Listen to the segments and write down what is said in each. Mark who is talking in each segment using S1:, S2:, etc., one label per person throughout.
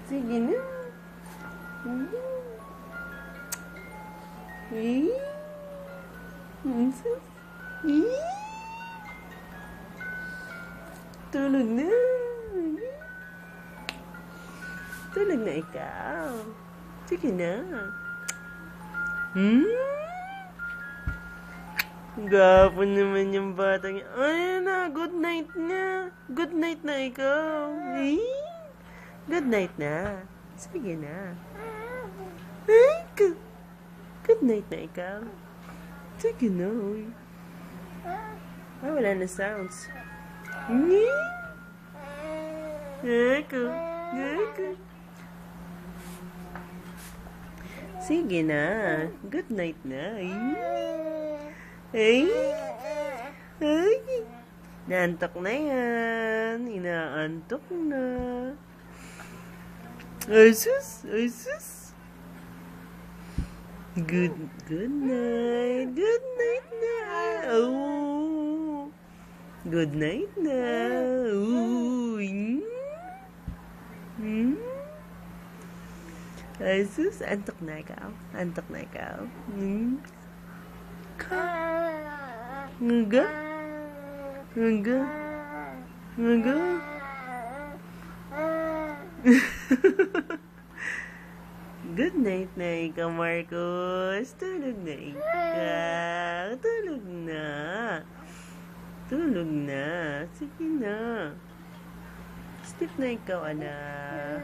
S1: Sige na. Eh? Sus. Eh? Tulog na. Tulog na ikaw. Sige na. Gapo naman yung batang yan. Ay na, good night na. Good night na ikaw. Eh? Good night na. Sige na. Ay, good night na ikaw. Sige na. Ay, wala na sounds. Ako. Sige na. Good night na. Ay. Naantok na yan. Inaantok na. Ay sus. Good night. Good night na. Oh. Good night na. Ay sus. Antok na ikaw. Nga. Good night na ikaw, Marcos. Tulog na ikaw. Tulog na. Sige na. Sleep na ikaw, anak.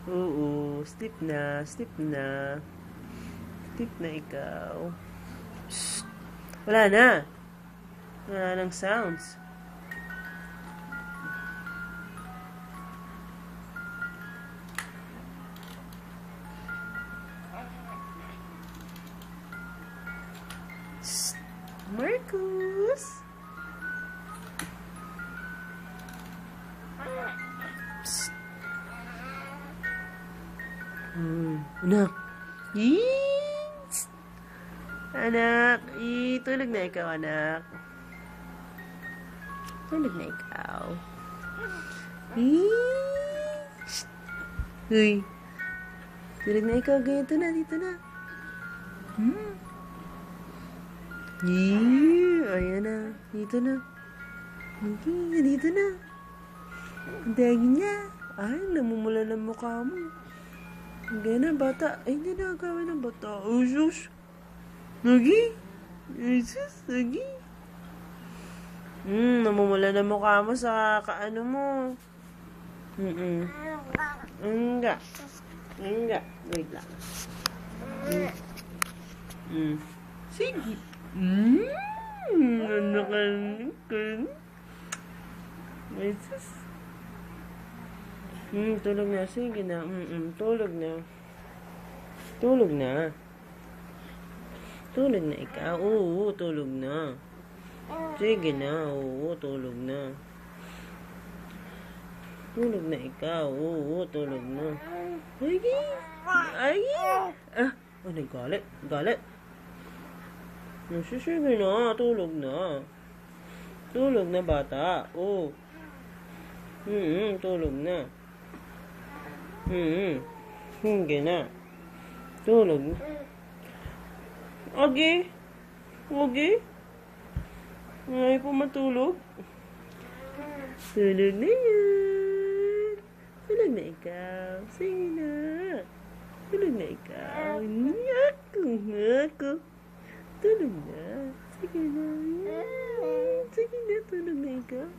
S1: Oo. Sleep na. Sleep na ikaw. Shh. Wala na. Wala nang sounds. Shh. Marcus. Shh. Anak. Anak, tulog na ikaw, anak. Tulog na ikaw. Uy. Tulog na ikaw, ganito na, dito na. Ayan na, dito na. Dito na. Ang daging niya. Ay, namumula ng mukha mo. Ganyan na, bata. Ay, hindi na gawin ng bata. Oh, sus. Nagi? Jesus, nagi? Namumula na mukha mo sa kaano mo. Enggak. Wait lang. Sige. Nanakan. Jesus. Tulog na. Sige na. Tulog na. Tulog na ikaw. Oo, tulog na. Sige na. Oo, tulog na. Tulog na ikaw. Oo, tulog na. Ay! Nagalit. Sige na. Tulog na. Tulog na, bata. Oo. Tulog na. Sige na. Tulog na. Okay. Ay po matulog. Tulog na yan. Tulog na ikaw. Sige na. Tulog na ikaw. Ako. Tulog na. Sige na. Tulog na ikaw.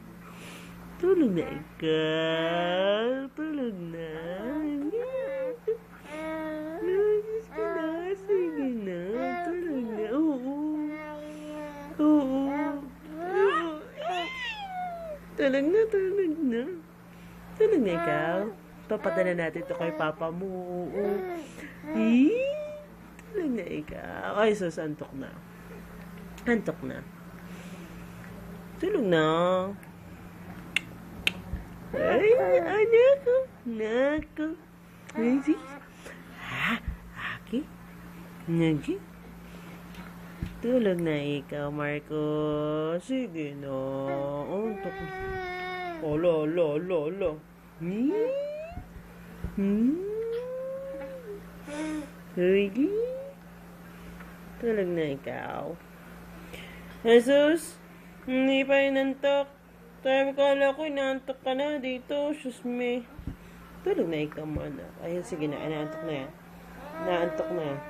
S1: Tulog na. Sige na. Tulog na. Oo. Tulog na. Tulog na ikaw. Papadala natin ito kay papa mo. Oo. Tulog na ikaw. Ay, sus, antok na. Tulog na. Ay, anak ko. Ay, Aki? Nagi? Tulog na ikaw, Marcos. Sige na. Antok na. Olo. Lagi? Tulog na ikaw. Jesus, hindi pa inantok. Sabi ko, kala ko, inaantok ka na dito. Sus me. Tulog na ikaw mo, anak. Ayun, sige na. Inaantok na yan. Inaantok na yan.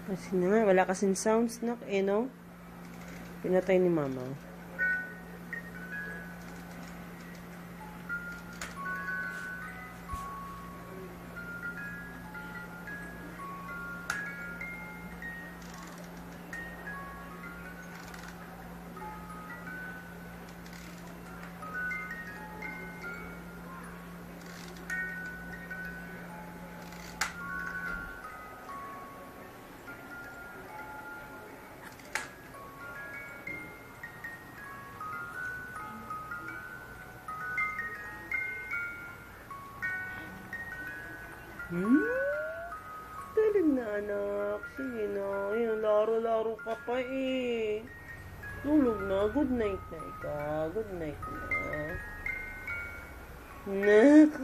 S1: Kasi na, wala kasing sounds na, no? Pinatay ni mama. Tulog na, anak. Sige na. Ayan, laro-laro ka pa eh. Tulog na. Good night na ikaw. Good night na. Nako.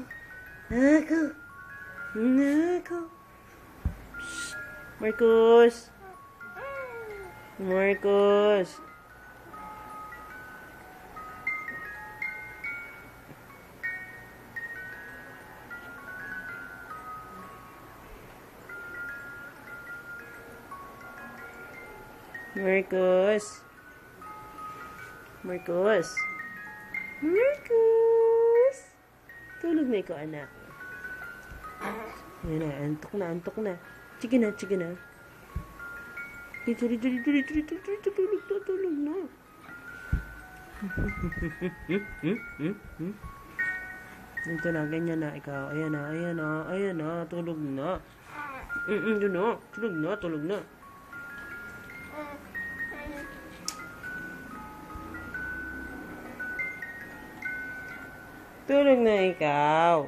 S1: Nako. Nako. Shh. Marcus. Marcus. Marcus. Marcus. Marcus. Tulog na ikaw, anak. Ayan na, antok na, antok na. Sige na, sige na. Tulog na, tulog na. Ito na, ganyan na ikaw. Ayan na, ayan na, ayan na, tulog na. Yun na, tulog na, tulog na. Tulog na ikaw.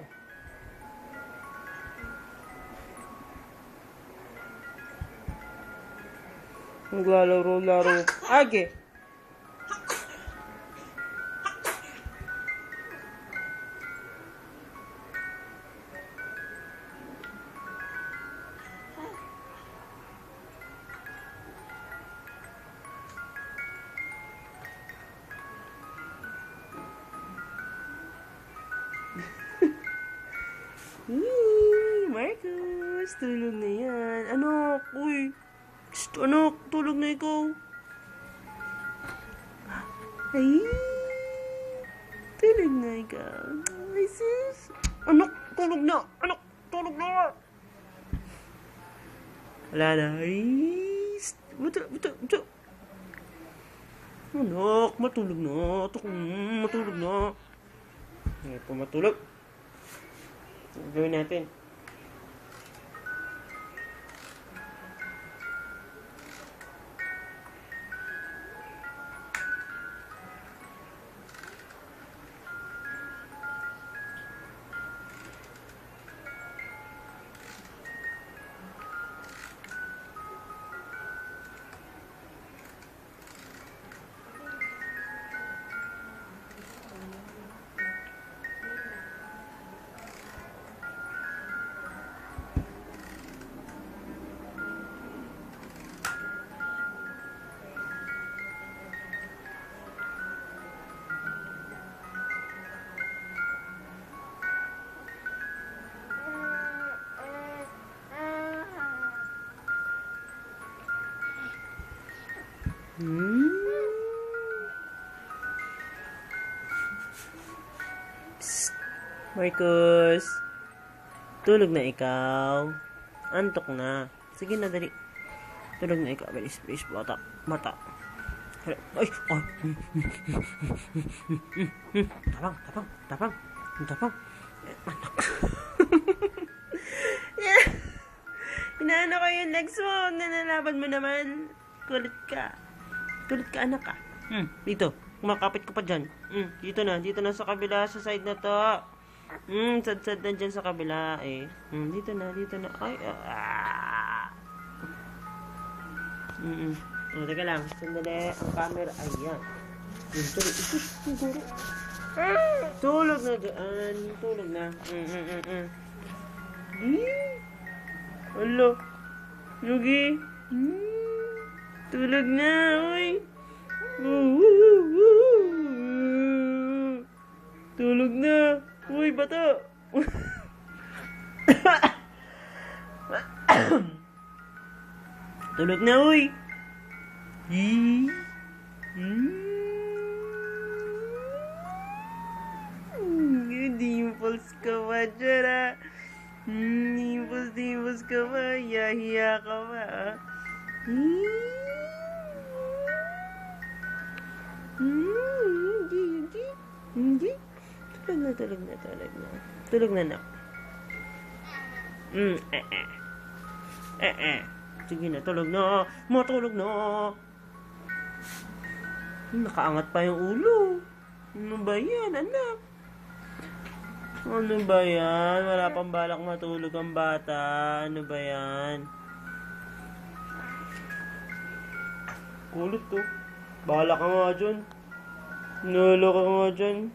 S1: Naglalaro-laro. Age. Marcus, tulog na yan. Anak, uy. Psst, anak, tulog na ikaw. Ay, tulog na ikaw. Ay, sis. Anak, tulog na. Anak, tulog na. Wala na. Ay, buta, buta, buta. Anak, matulog na. Matulog na. Ngayon po matulog. Gawin natin. Psst. Marcus, tulog na ikaw. Antok na. Sige na, dali. Tulog na ikaw. Bilis, bilis, bata. Mata. Ay, ay. Tapang, tapang, tapang. Tapang. Anak. Yeah. Inaano ko yung legs mo. Nanalaban mo naman. Kulit ka. Kulit ka, anak ka. Dito. Kumakapit ka pa dyan. Dito na sa kabila. Sa side na to. Sad-sad na dyan sa kabila eh. Dito na. Ay, teka lang. Sandali. Ang camera. Ayan. Tulog. Tulog na dyan. Tulog na. Alo. Yugi. Tulog na. Uy. Tulog na. Uy, bato. Tulog na, uy. Dimples ka ba, Jara? Dimples ka ba? Hiya ka ba, ah? Hindi. Tulog na, nak. Sige na, tulog na. Matulog na. Nakaangat pa yung ulo. Ano ba yan, anak? Ano ba yan? Wala pang balak matulog ang bata. Ano ba yan? Kulit to. Bahala ka nga dyan. Nalo ka nga dyan.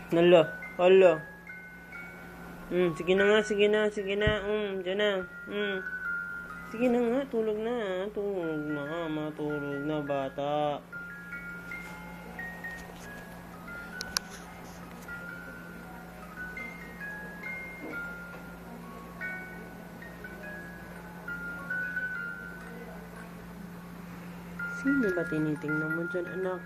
S1: Hala. Sige na nga. Dyan na. Sige na nga, tulog na. Matulog na, bata. Sino ba tinitingnan mo dyan, anak?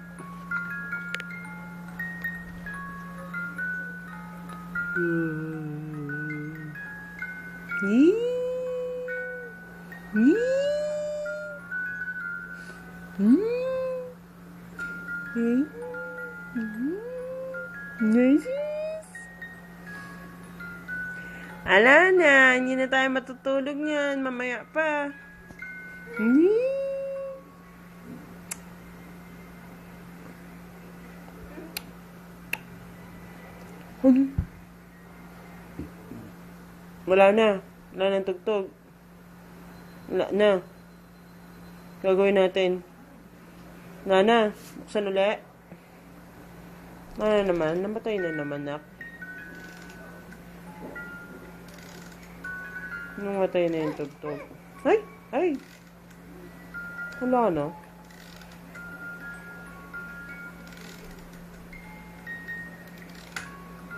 S1: Ala na, hindi na tayo matutulog niyan. Mamaya pa. Wala nang tugtog. Wala na. Gagawin natin. Nana, buksan ulit. Naman, namatay na naman, nak. Namatay na yung tugtog. Ay! Wala na.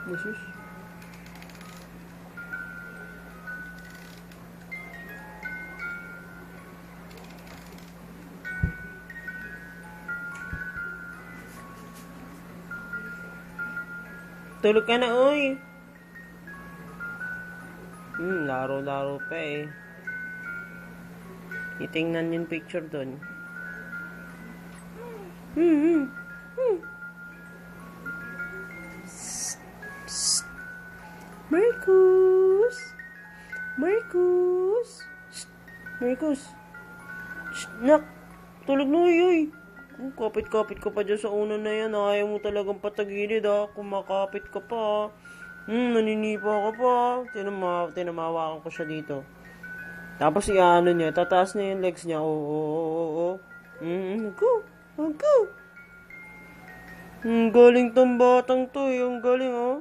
S1: Jesus. Tulog ka na, uy. Laro-laro pa eh. Itingnan yung picture doon. Marcus. Nak, tulog na, uy. Kapit-kapit ka pa dyan sa unan na yan. Ayaw mo talagang patagilid, ha. Kumakapit ka pa. Naninipa ka pa. Tinamawakan ko siya dito. Tapos iano niya, tataas na yung legs niya. Oo. Go. Galing tong batang to, yung galing, oh.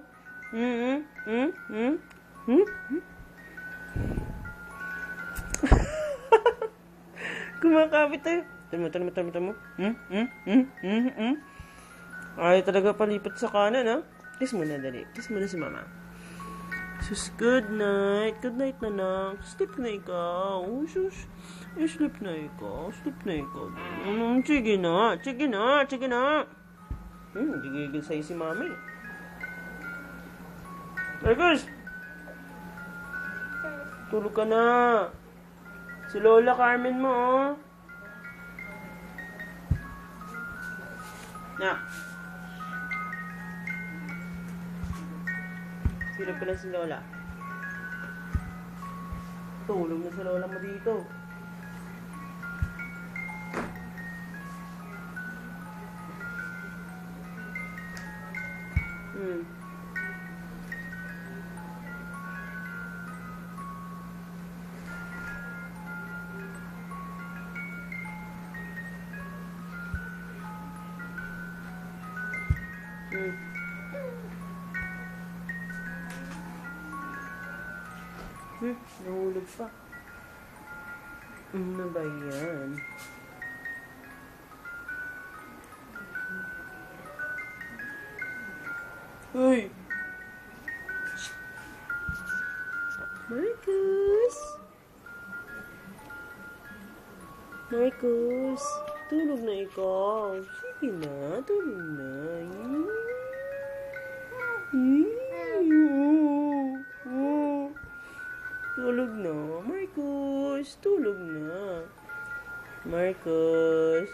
S1: Kumakapit tayo. Tama. Ay, talaga palipat sa kanan, ha? Kiss mo na, dali. Kiss mo na si mama. Sus, good night. Good night na lang. Sleep na ikaw. Sus. Sleep na ikaw. Sige na. Gigigil sa'yo si mami. Marcos! Tulog ka na. Si Lola Carmen mo, oh. Na. Silog ka na si Lola. Tulog na si Lola mo dito. Nahulog pa. Ano ba yan? Uy! Marcos! Marcos! Tulog na ikaw. Sige na, tulog na. Tulog na. Marcos, tulog na. Marcos.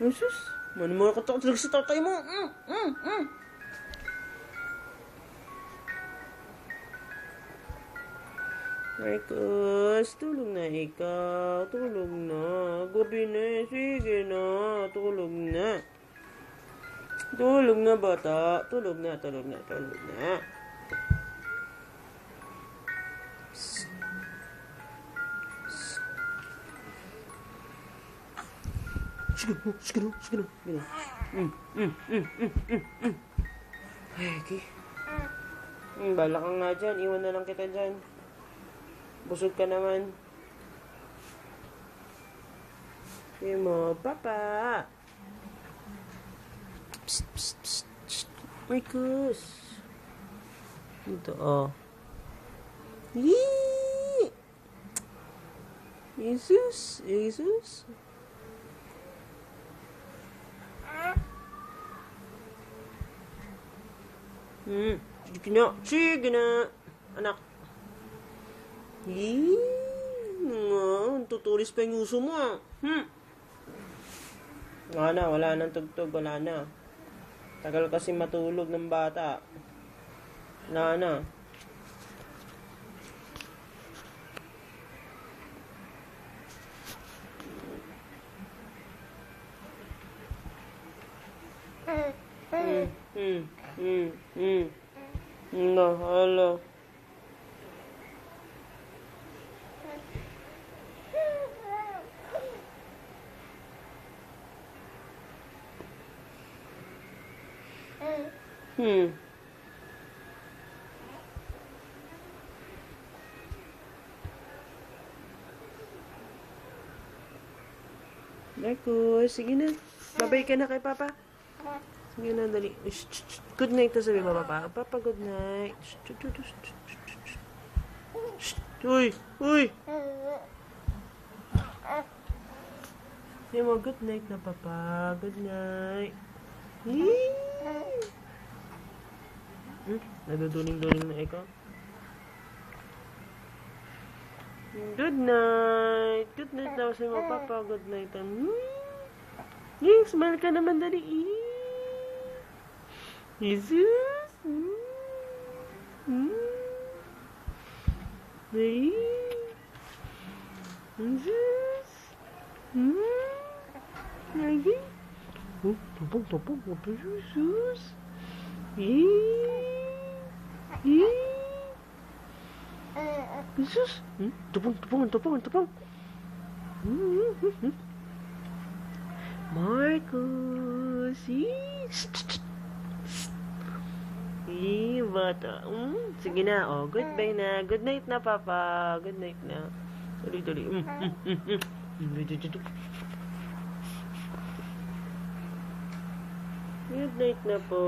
S1: Asus, mano mo nakatakot talaga sa tatay mo. Marcos, tulog na ikaw. Tulog na. Gabi na eh. Sige na. Tulog na. Tulog na bata. Tulog na, tulog na, tulog na. Sige na. Ay, okay. Bala ka nga dyan. Iwan na lang kita dyan. Busog ka naman. Sige mo, papa. Psst, psst, psst, psst. Marcos. Ito, oh. Yee! Jesus, Jesus. Sige na, anak. Tutulis pa yung uso mo, ah. Wala nang tugtog, wala na. Tagal kasi matulog ng bata. Wala na. No, hello. Marcos, sige na. Babay ka na kay Papa. Sige na, dali. Good night na sabi mo, Papa. Papa, good night. Uy! Uy! Sige mo, good night na, Papa. Good night. Naduduling-duling na ikaw. Good night. Good night daw sa mga papa. Good night. Smile ka naman dali. Jesus. Jesus. Lagi. Topong. Jesus. Jesus. Tupong. Marcos. Bata. Sige na. Oh, goodbye na. Good night na, Papa. Good night na. Dali. Good night na po.